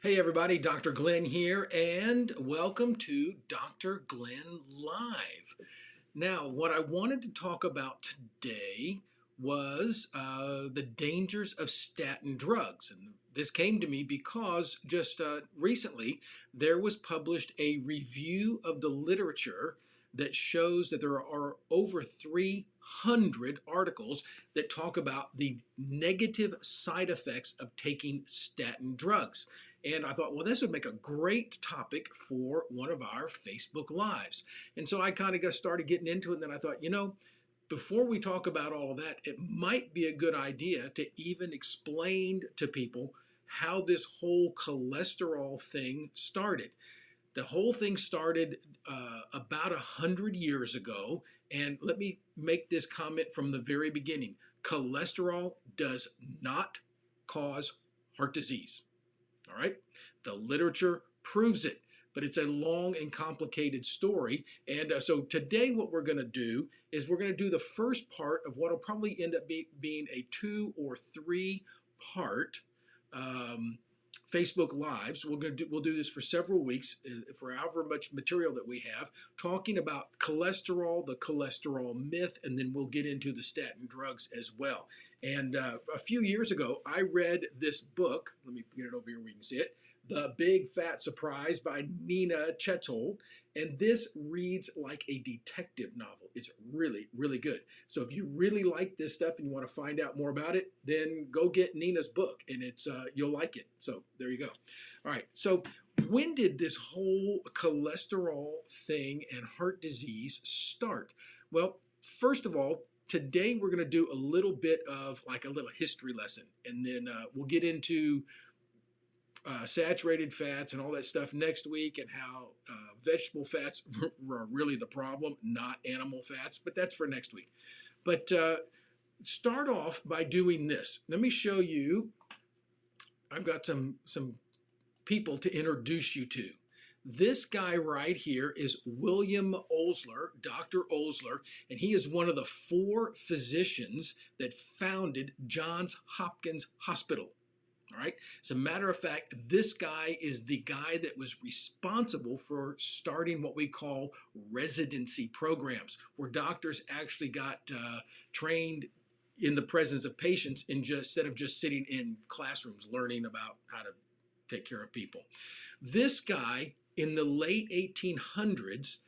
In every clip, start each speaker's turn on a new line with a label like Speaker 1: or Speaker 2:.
Speaker 1: Hey everybody, Dr. Glenn here, and welcome to Dr. Glenn Live. Now, what I wanted to talk about today was the dangers of statin drugs. And this came to me because just recently there was published a review of the literature that shows that there are over 300 articles that talk about the negative side effects of taking statin drugs. And I thought, well, this would make a great topic for one of our Facebook Lives. And so I kind of got started getting into it. And then I thought, before we talk about all of that, it might be a good idea to even explain to people how this whole cholesterol thing started. The whole thing started about 100 years ago. And let me make this comment from the very beginning. Cholesterol does not cause heart disease. All right, the literature proves it, but it's a long and complicated story. And so today what we're going to do is we're going to do the first part of what will probably end up being a 2 or 3 part Facebook Lives. We'll do this for several weeks, for however much material that we have, talking about cholesterol, the cholesterol myth, and then we'll get into the statin drugs as well. And a few years ago, I read this book. Let me get it over here where you can see it. The Big Fat Surprise by Nina Chetzold. And this reads like a detective novel. It's really, really good. So if you really like this stuff and you want to find out more about it, then go get Nina's book, and you'll like it. So there you go. All right. So when did this whole cholesterol thing and heart disease start? Well, first of all, today we're going to do a little bit of like a little history lesson, and then we'll get into saturated fats and all that stuff next week, and how vegetable fats are really the problem, not animal fats, but that's for next week. But start off by doing this. Let me show you. I've got some people to introduce you to. This guy right here is William Osler, Dr. Osler, and he is one of the 4 physicians that founded Johns Hopkins Hospital. All right. As a matter of fact, this guy is the guy that was responsible for starting what we call residency programs, where doctors actually got trained in the presence of patients instead of just sitting in classrooms learning about how to take care of people. This guy, in the late 1800s,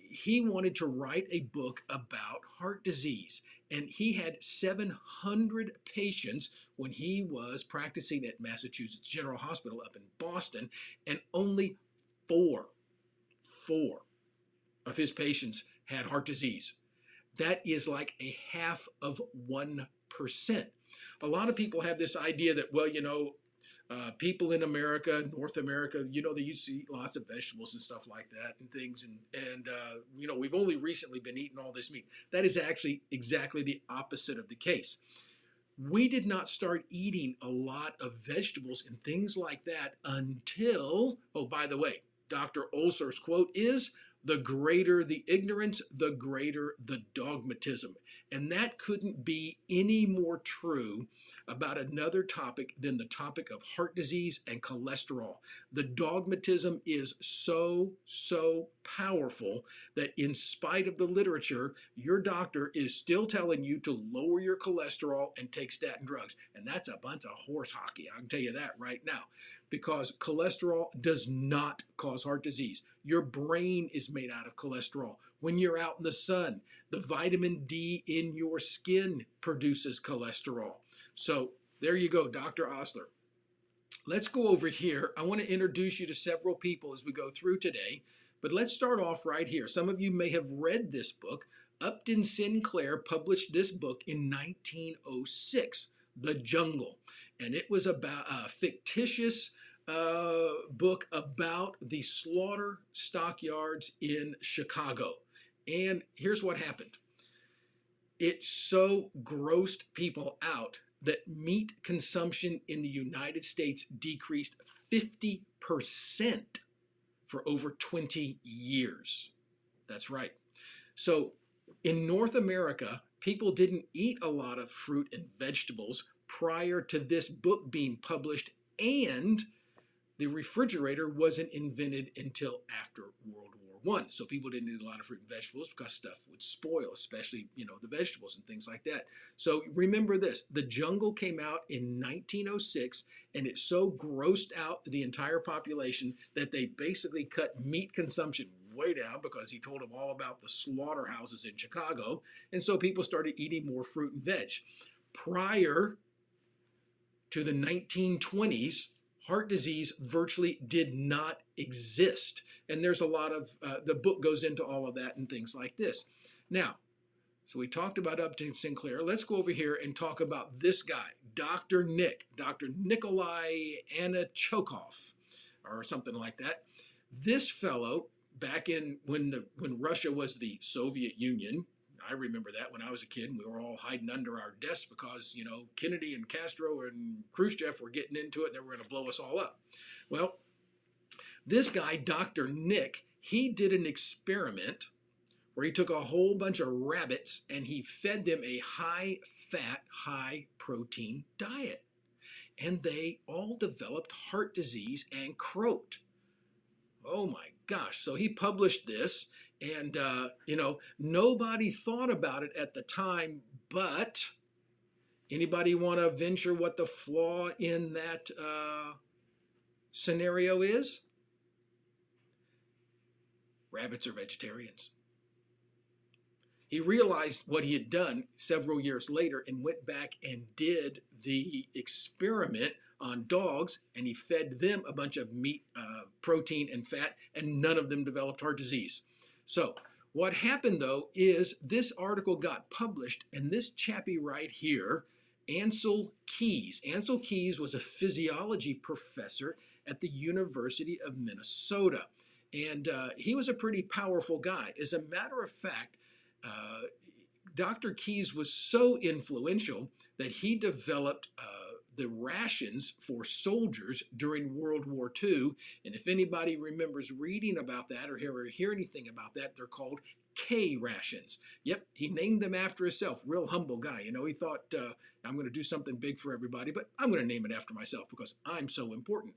Speaker 1: he wanted to write a book about heart disease, and he had 700 patients when he was practicing at Massachusetts General Hospital up in Boston, and only four of his patients had heart disease. That is like a half of 1%. A lot of people have this idea that, well, people in America, North America, they used to eat lots of vegetables and stuff like that and things. And we've only recently been eating all this meat. That is actually exactly the opposite of the case. We did not start eating a lot of vegetables and things like that until, oh, by the way, Dr. Osler's quote is, "The greater the ignorance, the greater the dogmatism." And that couldn't be any more true about another topic than the topic of heart disease and cholesterol. The dogmatism is so powerful that in spite of the literature, your doctor is still telling you to lower your cholesterol and take statin drugs. And that's a bunch of horse hockey. I can tell you that right now, because cholesterol does not cause heart disease. Your brain is made out of cholesterol. When you're out in the sun, the vitamin D in your skin produces cholesterol. So there you go, Dr. Osler. Let's go over here. I want to introduce you to several people as we go through today, but let's start off right here. Some of you may have read this book. Upton Sinclair published this book in 1906, The Jungle, and it was about a fictitious book about the slaughter stockyards in Chicago. And here's what happened. It so grossed people out that meat consumption in the United States decreased 50% for over 20 years. That's right. So in North America, people didn't eat a lot of fruit and vegetables prior to this book being published, and the refrigerator wasn't invented until after World War I. So people didn't eat a lot of fruit and vegetables because stuff would spoil, especially, the vegetables and things like that. So remember this, the jungle came out in 1906, and it so grossed out the entire population that they basically cut meat consumption way down because he told them all about the slaughterhouses in Chicago. And so people started eating more fruit and veg. Prior to the 1920s, heart disease virtually did not exist. And there's a lot of, the book goes into all of that and things like this. Now, so we talked about Upton Sinclair. Let's go over here and talk about this guy, Dr. Nikolai Anichokov, or something like that. This fellow, back in when Russia was the Soviet Union, I remember that when I was a kid, and we were all hiding under our desks because, Kennedy and Castro and Khrushchev were getting into it and they were going to blow us all up. Well, this guy, Dr. Nick, he did an experiment where he took a whole bunch of rabbits and he fed them a high-fat, high-protein diet. And they all developed heart disease and croaked. Oh my gosh. So he published this, and, nobody thought about it at the time, but anybody want to venture what the flaw in that scenario is? Rabbits are vegetarians. He realized what he had done several years later and went back and did the experiment on dogs, and he fed them a bunch of meat, protein, and fat, and none of them developed heart disease. So what happened, though, is this article got published, and this chappie right here, Ancel Keys. Ancel Keys was a physiology professor at the University of Minnesota, and he was a pretty powerful guy. As a matter of fact, Dr. Keys was so influential that he developed the rations for soldiers during World War II. And if anybody remembers reading about that or hear anything about that, they're called K rations. Yep, he named them after himself. Real humble guy. He thought, I'm going to do something big for everybody, but I'm going to name it after myself because I'm so important.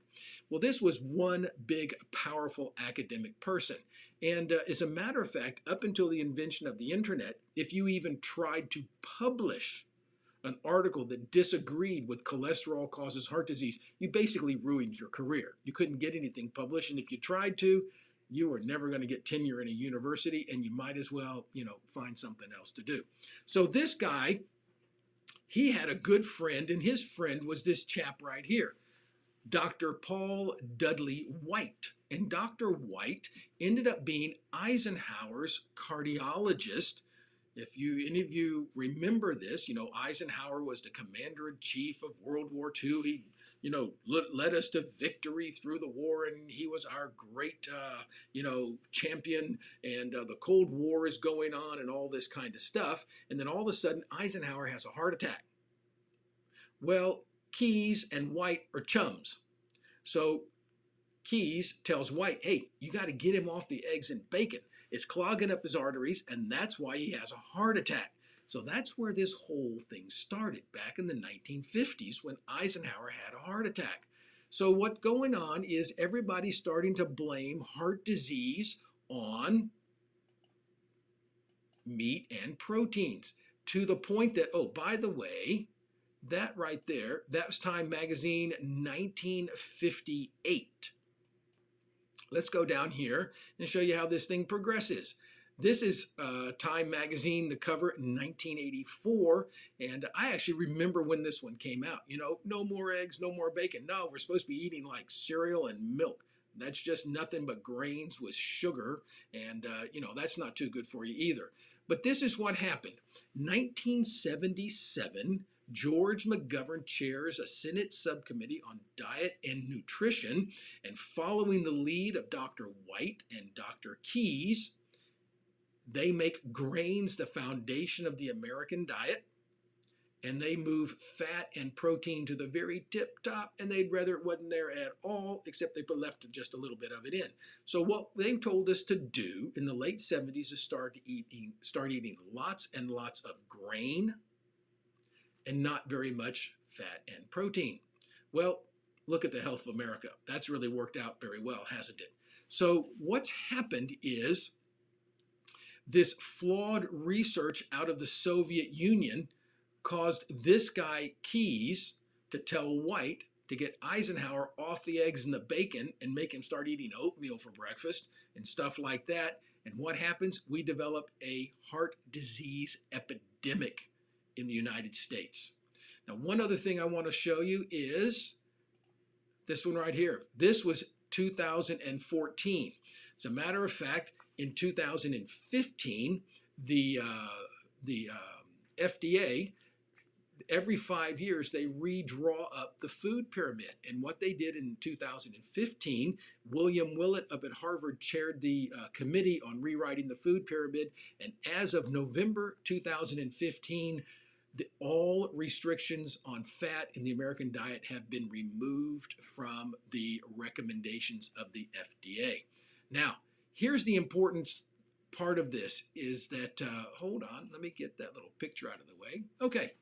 Speaker 1: Well, this was one big, powerful academic person. And as a matter of fact, up until the invention of the internet, if you even tried to publish an article that disagreed with cholesterol causes heart disease, you basically ruined your career. You couldn't get anything published, and if you tried to, you were never going to get tenure in a university, and you might as well, find something else to do. So this guy, he had a good friend, and his friend was this chap right here, Dr. Paul Dudley White. And Dr. White ended up being Eisenhower's cardiologist. If any of you remember this, Eisenhower was the commander-in-chief of World War II. He, led us to victory through the war, and he was our great, champion, and the Cold War is going on and all this kind of stuff. And then all of a sudden, Eisenhower has a heart attack. Well, Keys and White are chums. So Keys tells White, hey, you got to get him off the eggs and bacon. It's clogging up his arteries, and that's why he has a heart attack. So that's where this whole thing started, back in the 1950s when Eisenhower had a heart attack. So what's going on is everybody's starting to blame heart disease on meat and proteins, to the point that, oh, by the way, that right there, that's Time Magazine 1958. Let's go down here and show you how this thing progresses. This is Time Magazine, the cover in 1984, and I actually remember when this one came out. No more eggs, no more bacon. No, we're supposed to be eating like cereal and milk. That's just nothing but grains with sugar, and that's not too good for you either. But this is what happened. 1977, George McGovern chairs a Senate subcommittee on diet and nutrition, and following the lead of Dr. White and Dr. Keys, they make grains the foundation of the American diet, and they move fat and protein to the very tip top, and they'd rather it wasn't there at all, except they left just a little bit of it in. So what they told us to do in the late 70s is start eating lots and lots of grain and not very much fat and protein. Well, look at the health of America. That's really worked out very well, hasn't it? So what's happened is this flawed research out of the Soviet Union caused this guy Keys to tell White to get Eisenhower off the eggs and the bacon and make him start eating oatmeal for breakfast and stuff like that. And what happens? We develop a heart disease epidemic in the United States. Now, one other thing I want to show you is this one right here. This was 2014. As a matter of fact, in 2015, the FDA, every 5 years, they redraw up the food pyramid. And what they did in 2015, William Willett up at Harvard chaired the committee on rewriting the food pyramid. And as of November 2015, all restrictions on fat in the American diet have been removed from the recommendations of the FDA. Now, here's the important part of this is that, hold on, let me get that little picture out of the way. Okay.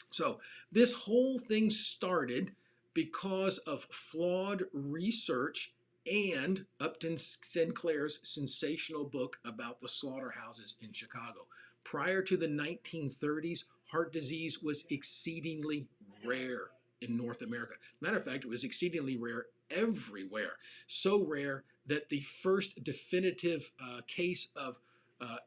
Speaker 1: So this whole thing started because of flawed research and Upton Sinclair's sensational book about the slaughterhouses in Chicago. Prior to the 1930s, heart disease was exceedingly rare in North America. Matter of fact, it was exceedingly rare everywhere. So rare that the first definitive case of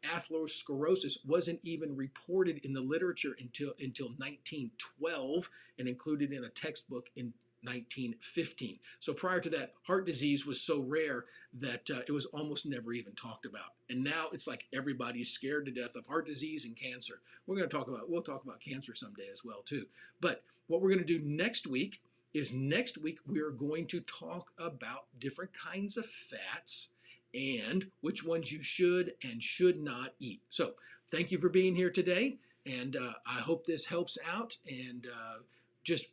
Speaker 1: atherosclerosis wasn't even reported in the literature until 1912 and included in a textbook in 1915. So prior to that, heart disease was so rare that it was almost never even talked about. And now it's like everybody's scared to death of heart disease and cancer. We'll talk about cancer someday as well too. But what we're going to do next week is we are going to talk about different kinds of fats and which ones you should and should not eat. So thank you for being here today, and I hope this helps out, and just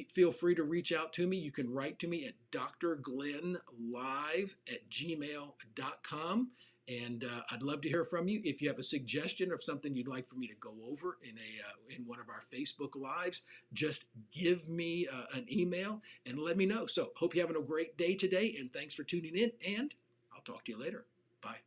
Speaker 1: feel free to reach out to me. You can write to me at drglennlive@gmail.com, and I'd love to hear from you. If you have a suggestion of something you'd like for me to go over in one of our Facebook Lives, just give me an email and let me know. So hope you're having a great day today, and thanks for tuning in, and I'll talk to you later. Bye.